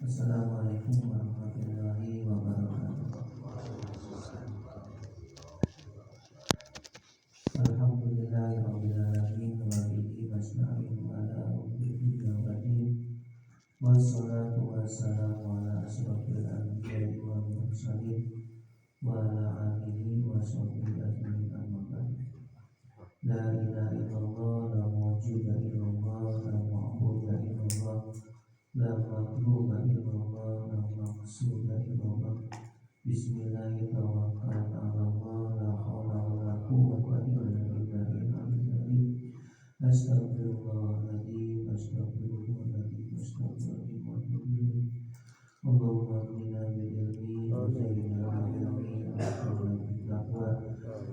Assalamualaikum warahmatullahi wabarakatuh. Alhamdulillahirabbil alamin wa bihi nasta'inu ala umuri dunya waddin. Wassalatu wassalamu ala asyrofil anbiya'i wal mursalin wa ala alihi wa sahbihi ajmain amma ba'd. La ilaha illallah, la mawjuda illallah, la ma'buda illallah, la maghluba illallah, la maqsuda illallah. Bismillahirrahmanirrahim. Tawakkalna 'alallah, la haula wala quwwata illa billahil aliyyil azim. Astaghfirullahaladzim, astaghfirullahaladzim, astaghfirullahaladzim wa atubu ilaih. Allahumma inna bil ilmi wa zayyinna bil ilmi wa akrimna bit taqwa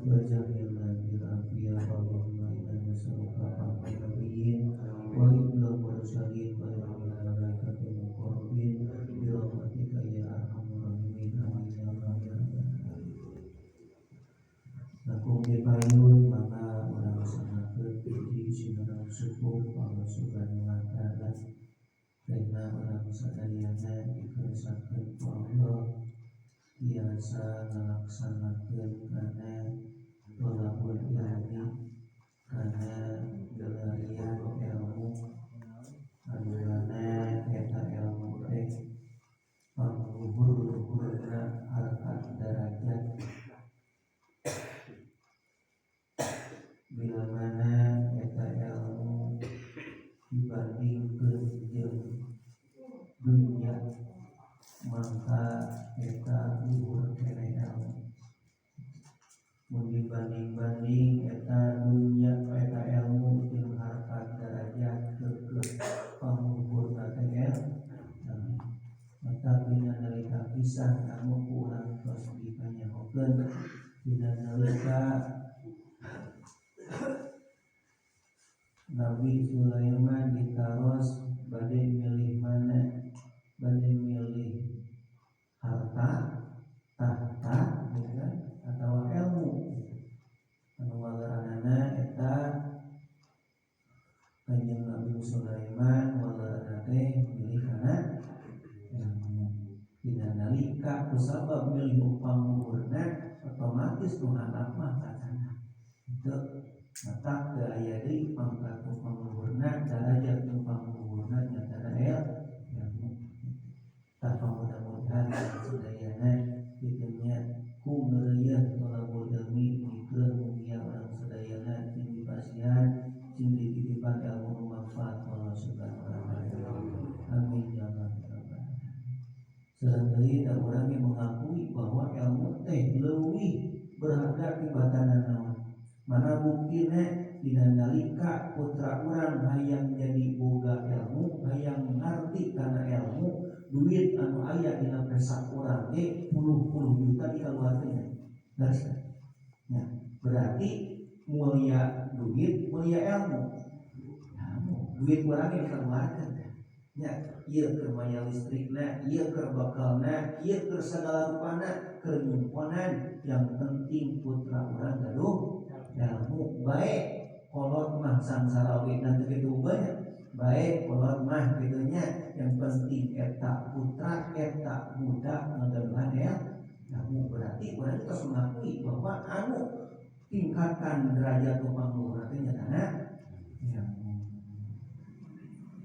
wa jamilna bil afiyah. Allahumma inna nas'aluka al nabiyyin wa ibnal mursalin wa ilmal malaikatil muqarrabin bi rahmatika ya arhamar rahimin. Amin ya rabbal alamin. Lakum dipayun maka urang sangakeun puji sinareng syukur Allah Subhanahu wa taala. Karena urang sadayana dikersakakeun ku Allah biasa ngalaksanakeun kana thalabul ilmi, kana galarian ilmu anu mana eta ilmu teh pangluhur-luhurna harkat derajat, bila mana eta ilmu dibandingkeun jeung dunia maka eta luhur keneh ilmu. Mun dibanding-banding eta dunia eta ilmu jeung harkat derajat keukeuh pangluhurna teh maka pina nalika kisah anu urang tos dipanyahokeun pina nalika Nabi Sulaiman ditaros bade milih mana, bade milih harta, tahta, ya kan? Atau ilmu. Anu wagaranana eta Kanjeng Nabi Sulaiman wagaranana teh milih kana ilmu. Dina nalika kusabab milih pangluhurna otomatis nu handap mah katana. Itu mata ke aya deui pangkat pangluhurna derajat nu pangluhurna nyatana ilmu. Tah mudah-mudahan sadayana dikeunnya ku ngeureuyeuh thalabul ilmi dikeun mugia urang sadayana cing dipasihan cing dititipan ilmu nu manfaat Allah Subhanahu wa taala. Amin ya rabbal alamin. Sareng deui da urang yang mengakui bahwa ilmu teh leuwih berharga tibatan naon. Mana buktine dina nalika putra urang hayang jadi boga ilmu, hayang ngarti kana ilmu, duit anu aya dina pesak urang ge puluh-puluh juta dikaluarkeun. Beres kan? Ya, berarti mulia duit, mulia ilmu. Duit urang ge dikaluarkeun. Ya, ieu keur maya listrikna, ieu keur bakalna, ieu keur sagala rupana, keur nyimponan, yang penting putra urang gaduh ilmu. Baik kolot mah sangsara oge dan kitu banyak. Baik kolot mah kidunya, yang penting eta putra eta budak ngagaduhan ilmu. Berarti urang tos mengakui bahwa anu tingkatkan derajat pangluhur teh nyatana ilmu.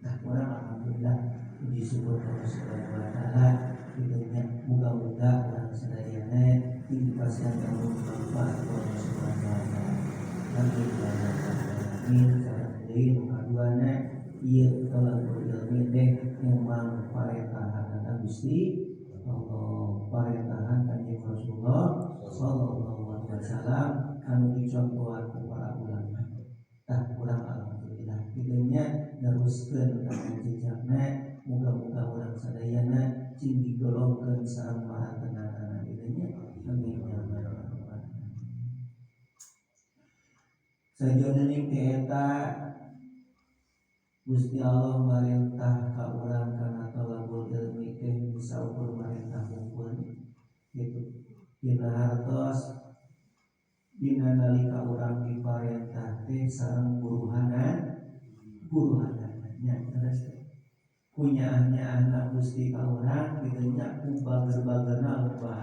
Nah, urang alhamdulillah puji syukur Allah Subhanahu wa taala kidunya muga-muga urang sadayana dipasihan ilmu manfaat Allah Subhanahu wa taala. Amin ya rabbal alamin. Sareng deui nu kaduana ieu thalabul ilmi teh memang parentahan Gusti Allah, parentahan Kanjeng Rasulullah sallallahu alaihi wasallam anu dicontohan ku para ulama. Tah urang alhamdulillah kidunya neruskeun kana jejakna, muga-muga urang sadayana cing digolongkeun sareng para tenanan kidunya. Amin ya rabbal alamin. Sajodening ti eta Gusti Allah marentah ka urang kana thalabul ilmi teh bisa ukur marentah hukum gitu. Dina hartos dina nalika urang diparentah teh sareng buruhanan nya terus kunyaahnya anak Gusti ka urang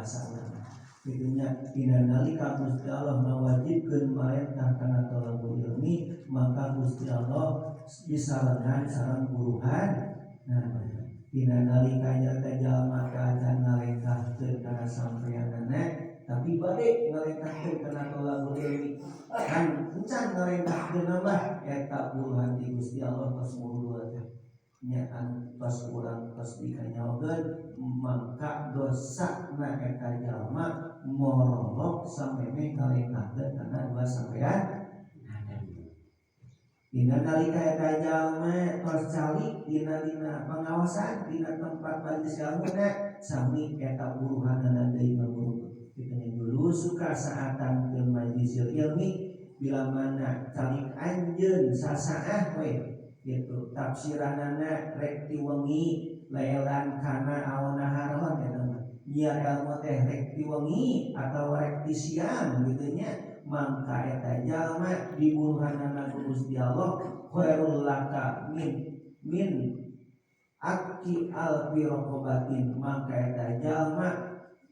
bahasa urang gitunya dina nalika Gusti Allah ngawajibkeun marentah kana thalabul ilmi maka Gusti Allah disarengan sareng buruhan. Nah dina nalika jaga jalma kacan ngalengkahkeun kana sampeyanana tapi bade ngalengkahkeun kana thalabul ilmi kan encan ngalengkahkeun mah eta buruhan ti Gusti Allah tos mulu teh nya anu tos urang tos dikanyaokeun maka dosa na eta jalma morolok sameme ngalengkahkeun kana dua sampean. Dina nalika eta jalma tos calik dina pengawasan dina tempat majelis ilmuna sami eta buruhanana deui ngaguru kitu dulu suka saatan ke majelis ilmi bila mana calik anjeun sasaah we gitu tafsiranana rek ti wengi leelan kana awana haron eta mah nyiar ilmu teh rek ti wengi atau rek ti siang kitu nya mangka eta jalma diburuhanana ku Gusti Allah khairul laka min aki alfi raqabatin maka eta jalma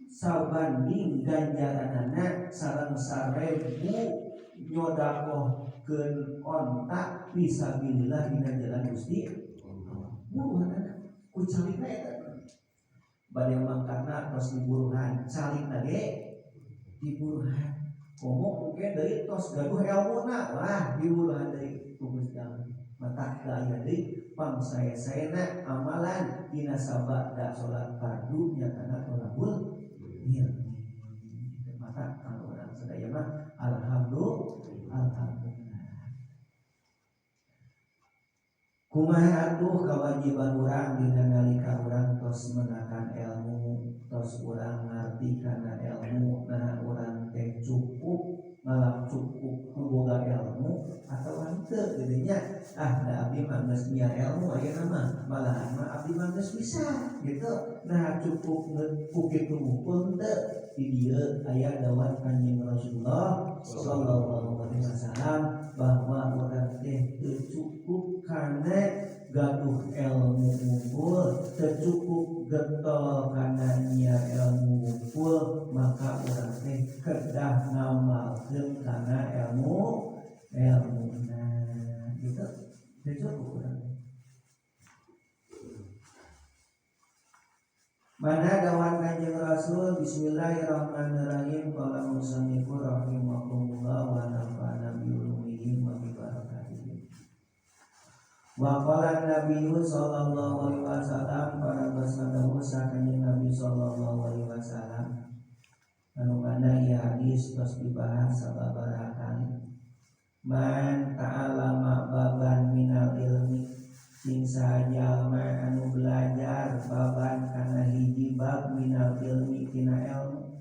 sabanding ganjaranana sareng 1000 nyodakohkeun ontak fisabilillah dina jalan Gusti buruhanana ku calikna eta bade mangkana tos diburuhan calikna ge diburuhan komo mungkin dari tos gaduh ilmuna wah diburuhan dari Gusti Allah mata aya deui pangsaya-sayana amalan dina sabada salat fardu nya kana thalabul ilmi mata kalau urang sadaya mah alhamdulillah kumaha atuh kewajiban urang dina nalika urang tos meunangkan ilmu tos urang ngarti kana ilmu nah urang teh cukup ngalap cukup boga ilmu atau henteu kitu nya da abdi mah geus nyiar ilmu ayeuna mah malahan mah abdi mah geus bisa gitu nah cukup ku kitu pun teu di dieu aya dawuh Kanjeng Rasulullah sallallahu alaihi wasallam bahwa urang teh teu cukup kana gaduh ilmu unggul teu cukup getol kana nyiar ilmu unggul maka urang teh kedah ngamalkeun kana ilmuna gitu teu cukup urang mana dawan Kanjeng Rasul bismillahirrahmanirrahim qala musannifu rahimahullah wa nafa'ana bi ulumihi wa bi barakatihi wa qala nabiyyu sallallahu alaihi wasallam para basadahu sakanjeng Nabi sallallahu alaihi wasallam anu kana ieu hadis tos dibahas sababaraha kali man ta'allama baban minal ilmi sing sajalma anu belajar baban kana hiji bab minal ilmi tina ilmu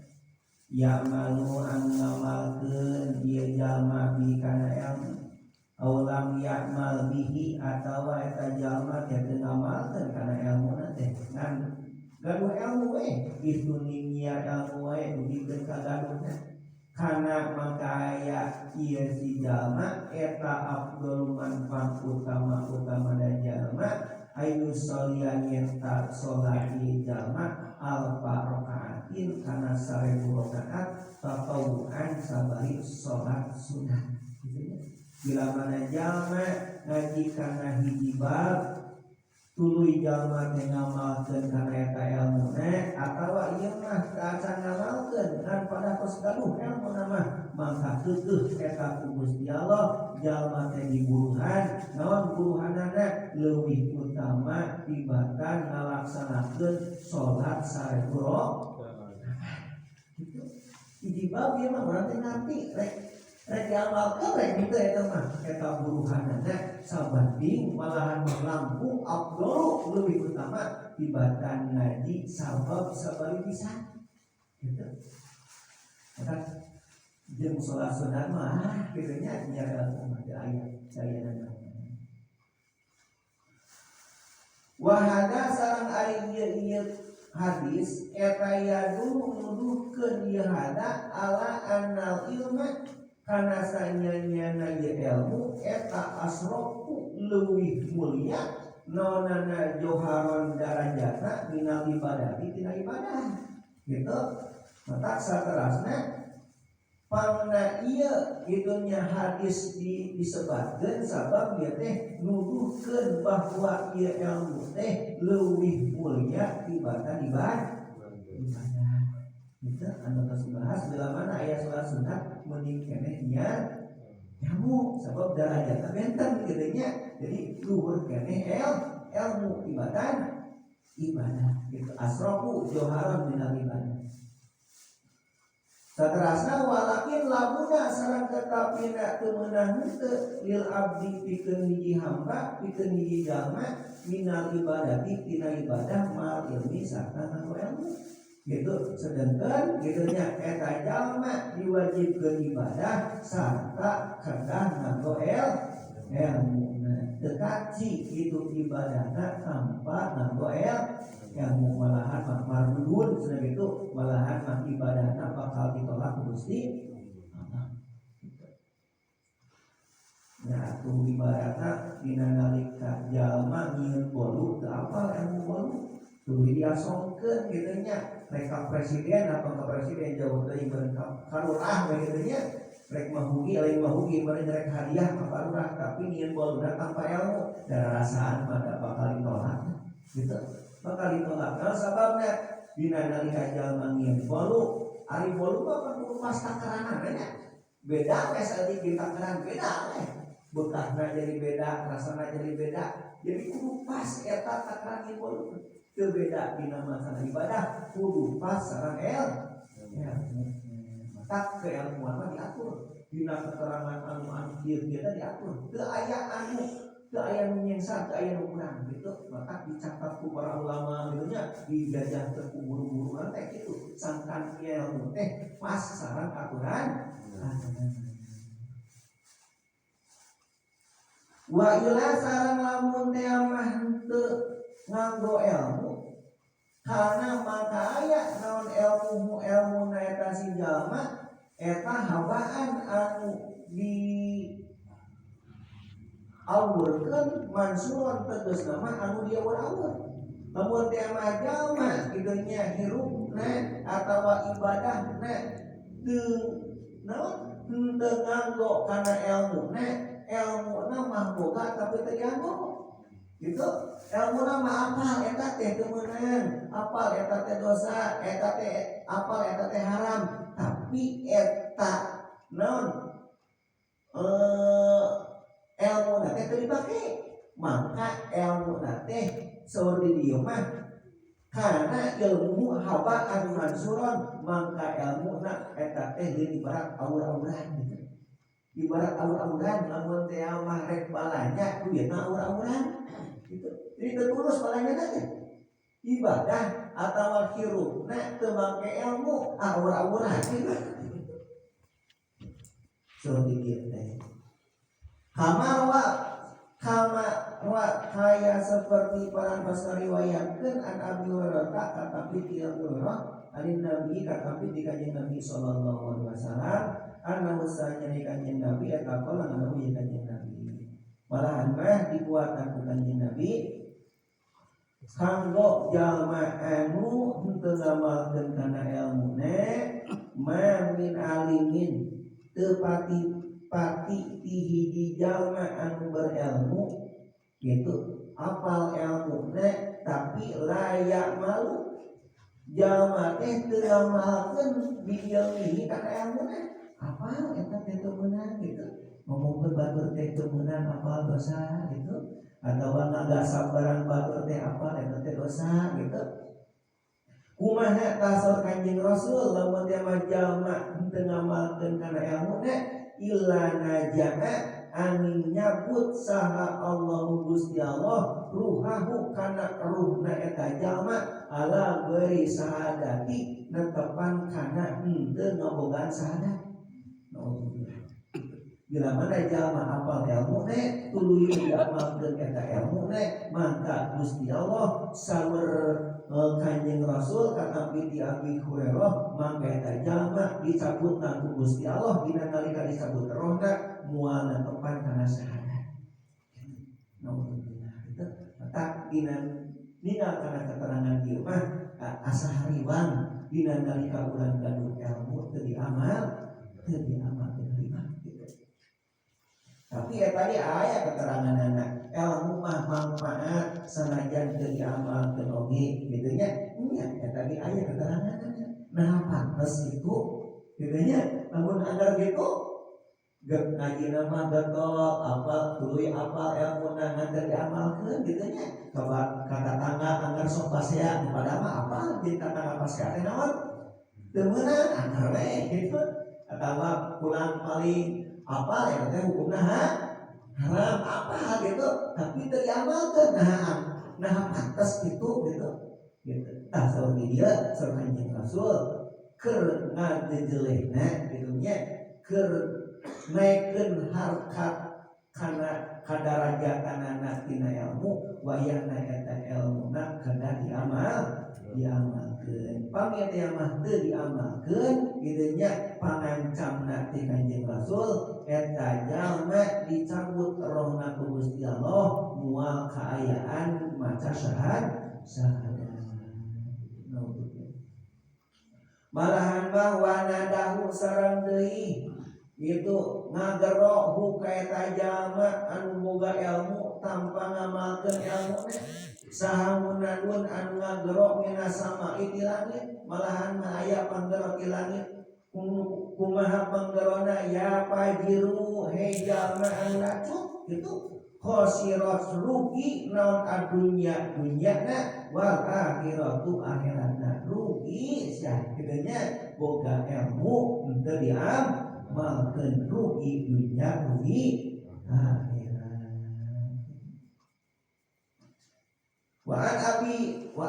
ya'malu anu ngamalkeun ieu jalma bi kana ilmu aulam ya'mal bihi atawa eta jalma teh teu ngamalkeun kana ilmuna teh ngan gaduh ilmu we kitu nyiar ilmu we dugikeun ka gaduhna kana maka aya ieu si jalma eta afdal manfaat utama dan jalma ayu sholiyan yenta sholat ieu jalma alfa rakaatin kana 1000 rakaat tatawuan sabari sholat sunah gitu bila mana jalma ngaji kana hiji bab tuluy jalma teh ngamalkeun kana eta ilmuna atawa ieu mah acan ngamalkeun kan pada tos gaduh ilmuna mah mangka keukeuh eta ku Gusti Allah jalma teh diburuhan naon buruhanana leuwih utama tibatan ngalaksanakeun salat 1000 rakaat gitu hiji bab ieu mah berarti nanti rek diamalkeun rek kitu eta mah eta buruhanana sabanding malahan langkung afdal leuwih utama tibatan ngaji sabab sabari pisan gitu. Maka jeung salat sunat mah kitu nya nyaga mah aya sayana. Wa hada sareng ari ieu hadis eta yadul nuduhkeun ieu hada ala annal ilma kana sanyanyana ieu ilmu eta asrofu leuwih mulia nonana joharon darajatna minal ibadah tina ibadah gitu mata saterasna pangna ieu kidunya hadis disebatkeun sabab ieu teh nuduhkeun bahwa ieu ilmu teh leuwih mulia tibatan ibadah. Kita anu geus dibahas bila mana aya salat sunat mending keneh nya ilmu sabab derajatna benten kitu nya. Jadi luhur keneh ilmu ibadah gitu. Asrofu joharon minal ibadah. Saterasna walakin labuna sareng tetapina teu meunang henteu lil abdi pikeun hiji hamba pikeun hiji jalma minal ibadati tina ibadah mal ilmi sarta nganggo ilmu. Gitu sedangkan gitunya eta jalma diwajibkeun ibadah sarta kedah nganggo ilmu. Teu kaci itu ibadahna tanpa nganggo ilmu, malahan mah mardudun cenah kitu, malahan mah ibadahna bakal ditolak ku Gusti Allah. Nya atuh ibaratna dina nalika jalma nyieun bolu teu apal ilmu bolu tuluy diasongkeun kitu nya. Rek presiden apa ke presiden jauh teuing beureun ka lurah we kitu nya. Rek mahugi lain mahugi beureun rek hadiah ka lurah tapi nyieun boluna tanpa ilmu dan rasaan pada bakal ditolak gitu. Bakal ditolak karena sababna dina nalika jalma nyieun bolu ari bolu mah perlu pas takaranna nya. Beda we saeutik takaran beda we. Bekahna jadi beda, rasana jadi beda. Jadi kudu pas eta takaran bolu. Teu beda dina masalah ibadah kudu pas sareng maka keilmuan mah diatur dina keterangan anu kieu teh diatur. Teu aya nu nyengsar, teu aya nu kurang gitu. Maka dicatat ku para ulama gitu nya, dijajah teh ku guru-guru teh kitu. Sangkan ilmu teh pas sareng aturan. Wa ila sareng lamun teh mah teu nganggo ilmu karena maka aya naon ilmu na eta si jalma eta habaan anu di awurkeun mansuron tegasna mah anu diawur-awur. Lamun teh mah jalma kitu nya hirupna atawa ibadahna teu naon teu nganggo kana ilmuna mah boga tapi teu dianggo. Gitu ilmu nama apal eta teh teu meunang, apal eta teh dosa, eta teh apal eta teh haram, tapi eta naon ilmu teh teu dipake. Maka ilmu teh saur di dieu mah karena ilmu haba anu mansuron, maka ilmu eta teh ibarat aur-auran gitu. Ibarat aur-auran lamun teh mah rek balanya duitna aur-auran. Gitu. Jadi terurus balanya teh ibadah atau hirupna teu make ilmu aur-auran gitu. So dikieu teh. Kama kaya seperti para riwayatkeun an Abi Hurairah katapi ti Abi Hurairah alin Nabi katapi ti kanjeng Nabi sallallahu alaihi wasallam ana usahanya di kanjeng Nabi eta qala anu ya kanjeng Nabi. Malahan mah dikuatkan ku kanjeng Nabi kanggo jalma anu henteu ngamalkeun kana ilmune ma min alimin teu pati ti hiji jalma anu berilmu gitu apal ilmune tapi layak malu jalma teh teu ngamalkeun biilmihi kana ilmune apal eta teh teu meunang gitu. Ngomongkeun batur teh teu meunang apal dosa gitu atau ngagasap barang batur teh apal eta teh dosa gitu. Kumaha tasor kanjeng Rasul lamun dia mah jalma henteu ngamalkeun kana ilmuna illa najaa angin nyabut saha Allahu Gusti Allah ruhahu kana ruhna eta jalma ala beri sahadati netepan kana henteu ngabogaan sahadat. Bila mana jalma apal ilmune tuluy diamalkeun eta ilmune maka Gusti Allah sawer kanjeng Rasul kata binti Abi Hurairah maka eta jalma dicabutna ku Gusti Allah dina nalika dicabut rohna moal netepan kana syahadat. Naudzubillah itu maka dina kana keterangan ieu mah asa hariwang dina nalika urang gaduh ilmu teu diamal terima gitu. Tapi ya tadi aya keteranganana ilmu mah manfaat sanajan teu diamalkeun oge gitu nya. Ya tadi aya keteranganana. Nah pantes itu gitu nya. Namun agar gitu ngaji nama getol apa tuluy apa ilmu ngan teu diamalkeun gitu nya. Kata tangga anggar sok pasea kepada mah apa jadi tangga pasea teh naon? Teu meunang anggar we gitu. Atawa pulang paling apa ya teh hukumna haram apa gitu tapi teu diamalkeun nah pantes gitu gitu tah sauri dia sareng Kanjeng Rasul keur ngajejelehna gitu nya keur naikeun harkat kana kadarajatanana tina ilmu wayahna eta ilmuna kada diamalkeun pami teh mah teu diamalkeun kitu nya pangancamna ti Kanjeng Rasul eta jalma dicabut rohna ku Gusti Allah moal kaayaan maca syahadat malahan mah wanadahu sareng deui itu ngagerohu ka eta jalma anu boga ilmu tanpa ngamalkeun ilmuna saha munadun anu ngagero minas sama'i ti langit malahan mah aya panggero ti langit kumaha panggerona ya pajiru hei jalma anu racut gitu khosirat rugi naon adunya dunyana wal akhiratu akhiratna rugi sia kieunya boga ilmu teu diamalkeun rugi dunya rugi akhirat. Wa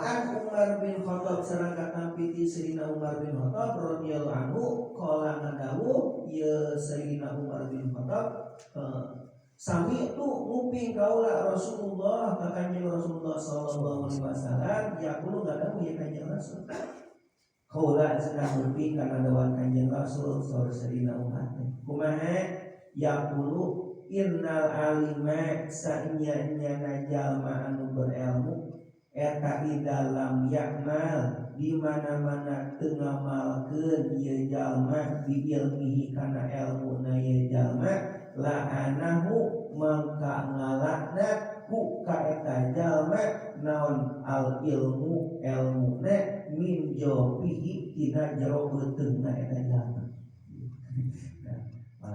an Umar bin Khattab sareng katampi Sayyidina Umar bin Khattab radhiyallahu anhu qala ngadawu ya Sayyidina Umar bin Khattab sami itu nguping kaula Rasulullah ka Kanjeng Rasulullah sallallahu alaihi wasallam yaqulu ngadawu ya Kanjeng Rasul kaula sedang nguping kana dawuh Kanjeng Rasul Sayyidina Umar kumaha yaqulu innal alima sa'nya jalma anu berilmu eta di dalam yakmal di mana-mana teu ngamalkeun ieu jalma bi ilmihi kana ilmuna ieu jalma la'anahu mangka ngalakna ku ka eta jalma naon al ilmu ilmuna min jobihi tina jero beuteungna eta jalma. Nah,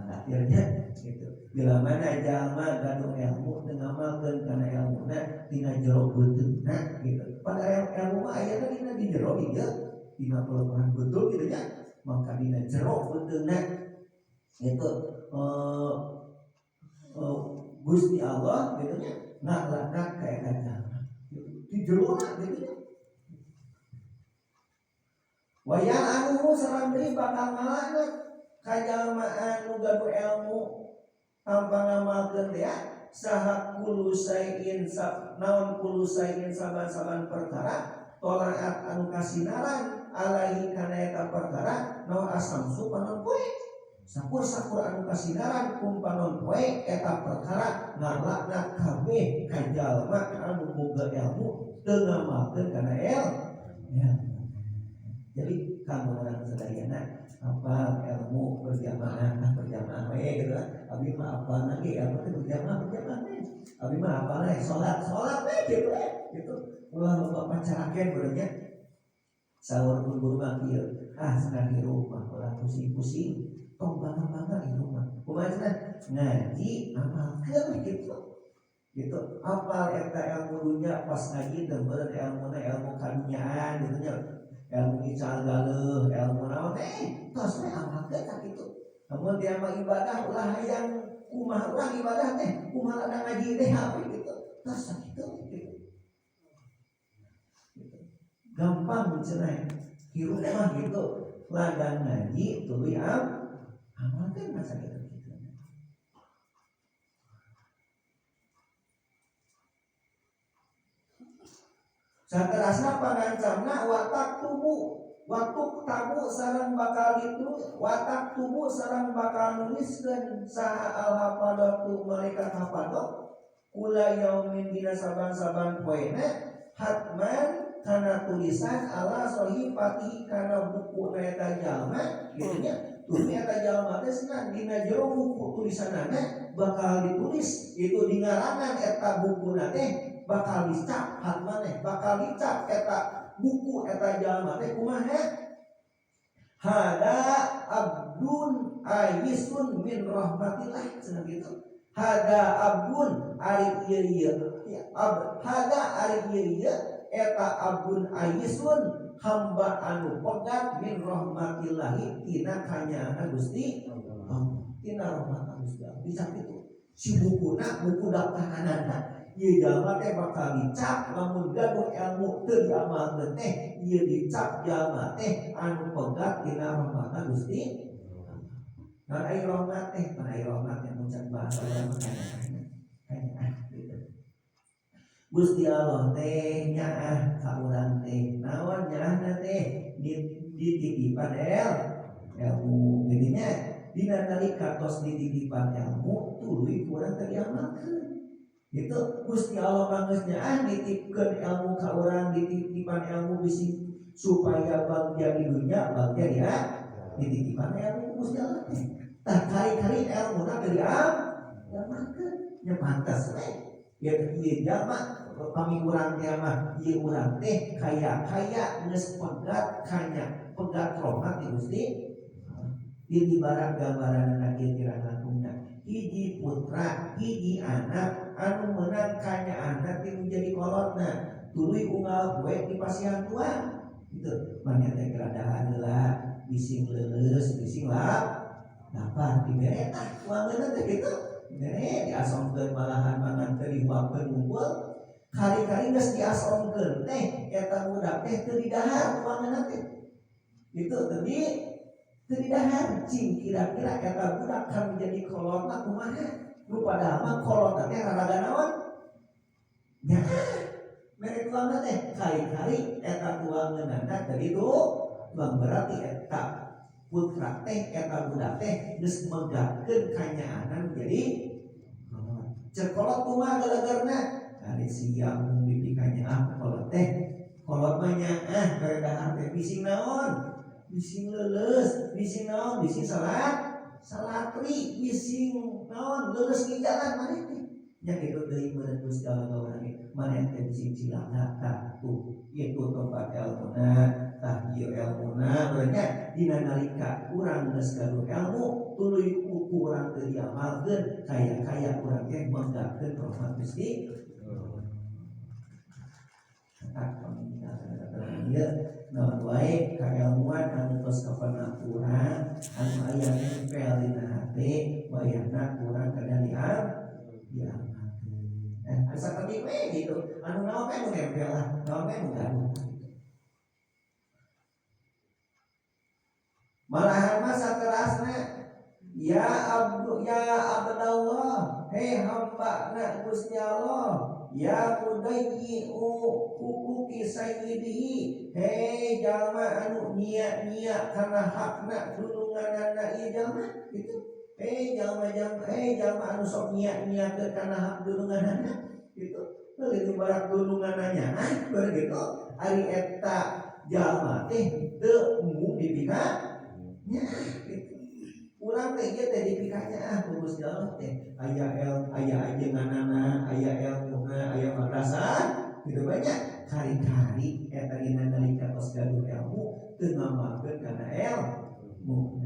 akhirnya gitu. Bila mana jalma gaduh ilmu teu ngamalkeun kana ilmuna tina jero beuteungna gitu. Padahal ilmu mah aya dina di jero ieu dina pelemahan betul gitu nya. Maka dina jero beuteungna itu Gusti Allah gitu nya ngaklakna ka eta jalma. Di jero na gitu nya. Wayang anu sareng deui bakal ngalakna kajalma anu gaduh ilmu tanpa ngamalkeun teh saha kulu sayin naon kulu sayin saban-saban perkara tolaat anu kasinaran alaihi kana eta perkara naon asamsu panon poe sakur anu kasinaran kum panon poe eta perkara ngalakna kabeh kajalma anu boga ilmu teu ngamalkeun kana ilmu. Jadi kamu orang sadayana apa ilmu berjamaah we gitu kan. Abi mah apa lagi apa teh berjamaah we. Abi mah apa lagi salat we gitu gitu. Ulah loba pacarakeun beureunya. Saur guru mah kieu. Cenah di rumah ulah pusing-pusing. Tong bangga-bangga di rumah. Kumaha cenah? Ngaji amalkeun gitu. Gitu. Apal eta ilmu dunya pas ngaji teu beureun ilmuna ilmu kadunyaan gitu nya. Ilmu ical galeuh, ilmu naon tos we amalkeun ka kitu. Namun dia mah ibadah ulah hayang kumaha urang ibadah teh, kumaha ada ngaji teh apa gitu. Tos sakitu gitu. Gampang cenah hirup mah gitu. Ladang ngaji tuluy amalkeun masa kitu. Saterasna pangancamna watak tabu sareng bakal itu watak tubuh sareng bakal nuliskeun saha al hafadatu malaikat hafadot kula yaumin dina saban-saban poena hatman kana tulisan ala sohifati kana buku eta jalma gitu nya. Tuh eta jalma teh cenah dina jero buku tulisanana bakal ditulis itu di ngarangan eta bukuna teh bakal dicap hatmane bakal dicap eta buku eta jalma teh kumaha hada abdun ayisun min rahmatillah cenah gitu hada abdun ari ieu hada ari ieu eta abdun ayisun hamba anu pegat min rahmatillahi tina kanyana Gusti Allah tina rahmat Gusti Allah dicap itu si bukuna buku daftaranana ieu jalma teh bakal dicap lamun gaduh ilmu teu diamalkeun teh ieu dicap jalma teh anu pegat tina rahmat Gusti Allah ai rahmat teh ai rahmat yang ucap bahasa kanya Gusti Allah teh nyaah ka urang teh naon nyaahna teh dititipan ilmu geunya dina nalika tos dititipan ilmu tuluy urang teh diamalkeun gitu Gusti Allah manggeus nyaah nitipkeun ilmu ka urang dititipan ilmu bisi supaya bagja di dunya bagja di dititipan ilmu Gusti Allah teh tah kari-kari ilmuna teh diamalkeun nya pantas we ya ieu jalma kami urang teh mah ieu urang teh kaya geus pegat kanya pegat rahmat ti Gusti di ibarat gambaranna kira-kira langkungna hiji putra hiji anak anu meunang kanya anak ti menjadi kolotna tuluy unggal poe di pasihan tuan gitu mangnya teh gradahan heula bising leuleus bising lapar dibere tah tuangeunna teh kitu dibere diasongkeun malahan mangan teh dihuapkeun ngumpul kari-kari geus diasongkeun teh eta budak teh teu didahar tuangeunna teh gitu teu didahar cing kira-kira eta budak kan menjadi kolotna kumaha nu padahal mah kolotna teh raraga naon nya mere tuangeunna teh kari-kari eta tuangeunna teh itu tuang berarti eta putra teh eta budak teh geus megahkeun kanyaanan menjadi cek kolot kumaha galagarna ari siang bibikannya kolot teh kolot mah nyaah bare dahar teh bising naon bising leuleus bising naon bising salatri bising naon leuleus di jalan maneh teh nya kitu deui meureun Gusti Allah ka urang maneh teh bising cilaka tah tuh ieu tempat ilmuna tah ieu ilmuna urangnya dina nalika urang geus gaduh ilmu tuluy ku urang teu diamalkeun kaya urang teh manggakeun rahmat Gusti ieu naon wae kailmuan anu tos kapanah urang anu aya nempel dina hate wayahna urang kada diamalkeun asa tadi we gitu anu naon we nu nempel lah naon we nu gaduh malahan mah saterasna ya abdallah hei hamba na Gusti Allah ya mudayyi'u huquqi sayyidihi hei jalma anu nia kana hakna dununganana ieu jalma gitu hei jalma anu sok nia kana hak dununganana gitu leuwih barak dunungananya begitu ari eta jalma teh teu mung dipika nya gitu urang teh ieu teh dipikanya ku Gusti Allah teh aya ajenganana aya ilmuna aya madrasah gitu banyak kari-kari eta dina nalika tos gaduh ilmu teu ngamalkeun kana ilmu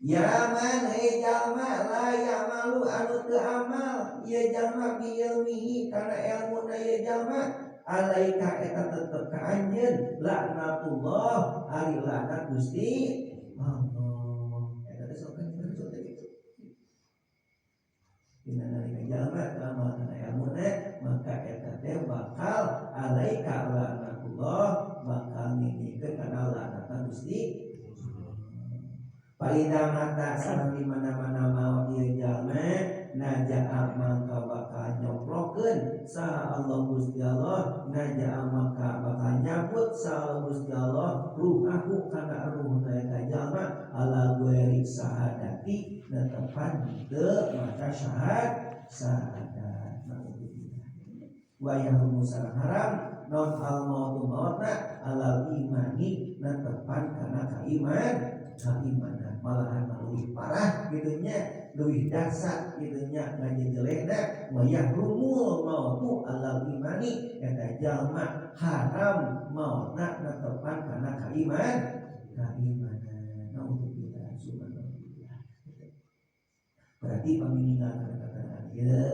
ya man jalma la ya'malu anu teu amal ieu jalma bi ilmihi kana ilmuna ieu jalma alaika eta tetep ka anjeun laknatullah ari laknat Gusti Allah eta teh sok gitu dina nalika jalma amal kana ilmuna maka eta teh bakal alaika laknatullah bakal ngingikeun kana laknat Gusti Paida mata sareng di mana-mana maot ieu jalma naja'a maka bakal nyoplokeun saha Allah Gusti Allah naja'a maka bakal nyabut saha Gusti Allah ruhahu kana ruh eta jalma ala ghairi sahadati netepan teu maka sahadat wa yahrumu sareng haram non al mautu mautna alal imani netepan kana keimanan malahan lebih parah gitunya lebih dahsyat gitunya ngajejelehna wa yahrumul mautu alal imani eta jalma haram mautna netepan kana keimanan naudzubillah subhanallah. Berarti pamininggal kata-kata ieu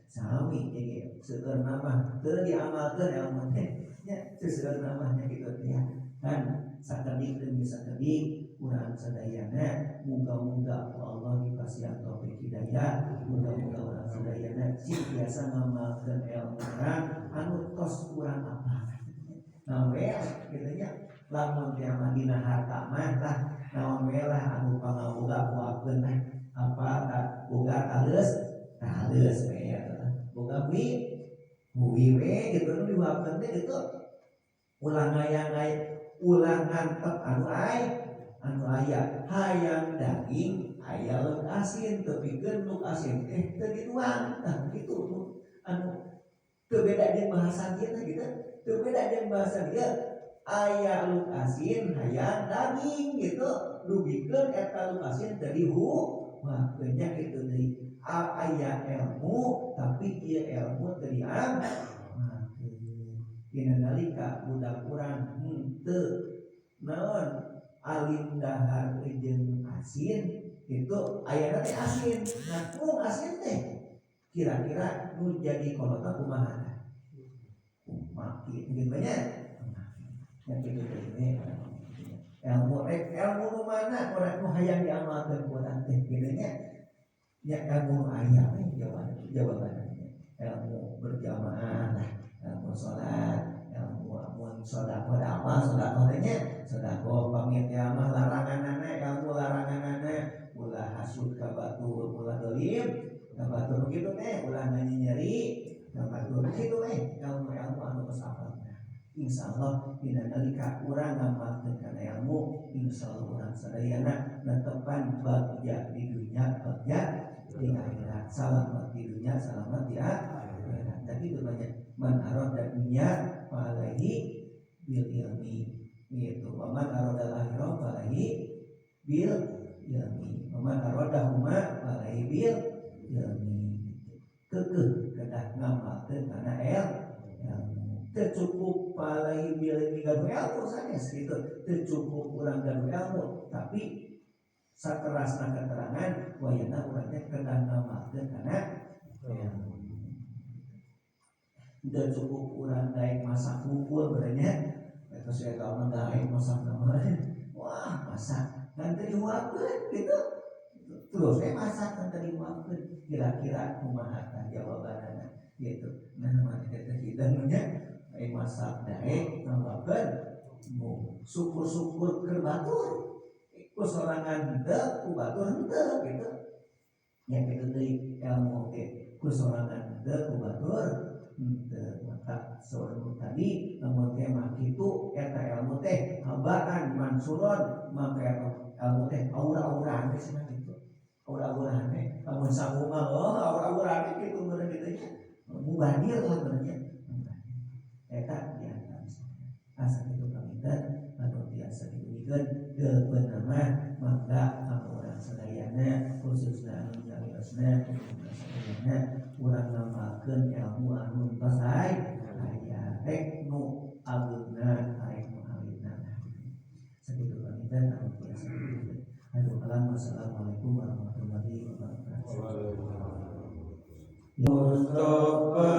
sami jadi seueur nama teu diamalkeun ilmu teh nya seueur namanya kitu teh kan sakedik demi sakedik urang sadayana muga-muga Allah dipasihan taufik hidayah muga-muga urang sadayana biasa ngamalkeun ilmu urang anu tos urang apa naon we kitu nya lamun teh madina harta mah tah naon we lah anu pangaboga kuakeun apa tak boga halus we boga wi gitu nu diwapkeun teh gitu ulang antep anu aya hayang daging aya leuk asin teu pikeun leuk asin teh teu dituang tah kitu anu teu beda jeung bahasa dieu gitu teu beda jeung bahasa dieu aya leuk asin hayang daging gitu dugikeun eta leuk asin teu wah banyak itu dari aya ilmu tapi ieu ilmu teu diamalkeun dina nalika budak urang teu naon alim dahar jeung asin itu aya teh asin nah mung asin teh kira-kira nu jadi kolota kumaha maki gitu nya yang kitu teh ilmu nu mana urang nu hayang diamalkeun urang teh kitu nya nya ilmu aya jawabannya ilmu berjamaah lah ilmu salat ilmu amun sedekah apa sedekah nya sedekah pamit ya mah laranganana ilmu laranganana ulah hasud ka batur ulah dolim ka batur kitu teh ulah nyeri ka batur kitu teh ilmu anu geus apal insyaallah dina nalika urang ngamalkeun kana ilmu insyaallah urang sadayana netepan bagja di dunia bagja di akhirat selamat di dunia selamat di akhirat. Jadi itu banyak man arada dunia falaihi bil ilmi itu man arada akhirat falaihi bil ilmi man arada huma falaihi bil ilmi keukeuh kedah ngamalkeun kana ilmu tercukup palai milih gaduh ilmu sanes gitu tercukup urang gaduh ilmu tapi saterasna keterangan wayana urangnya kedah ngamalkeun kana ilmu tercukup urang daek masak bubur berenya eta saya tau daek masak namanya wah masak kan teu diuapkeun gitu terus masak kan teu diuapkeun kira-kira kumaha jawabanana gitu nah mana eta hidangnya masak daek tambahkeun syukur-syukur keur batur ku sorangan henteu ku batur henteu gitu nya kitu deui ilmu teh ku sorangan henteu ku batur henteu maka sorangan tadi lamun teh mah kitu eta ilmu teh habaan mansuron maka ilmu teh aura-auraan teh cenah kitu aura-auraan teh lamun samunga aura-auraan teh kitu bener kitu nya mubadir lah benernya eta diantara asa itu paminten atau biasa diberikan depan nama maka orang sadayana khususnya anu jaliosna sadayana urang ngamalkeun ilmu anu tos aya rek nu aluna rek nu alina sakitu paminten anu biasa diberikan assalamualaikum warahmatullahi wabarakatuh. Mustafa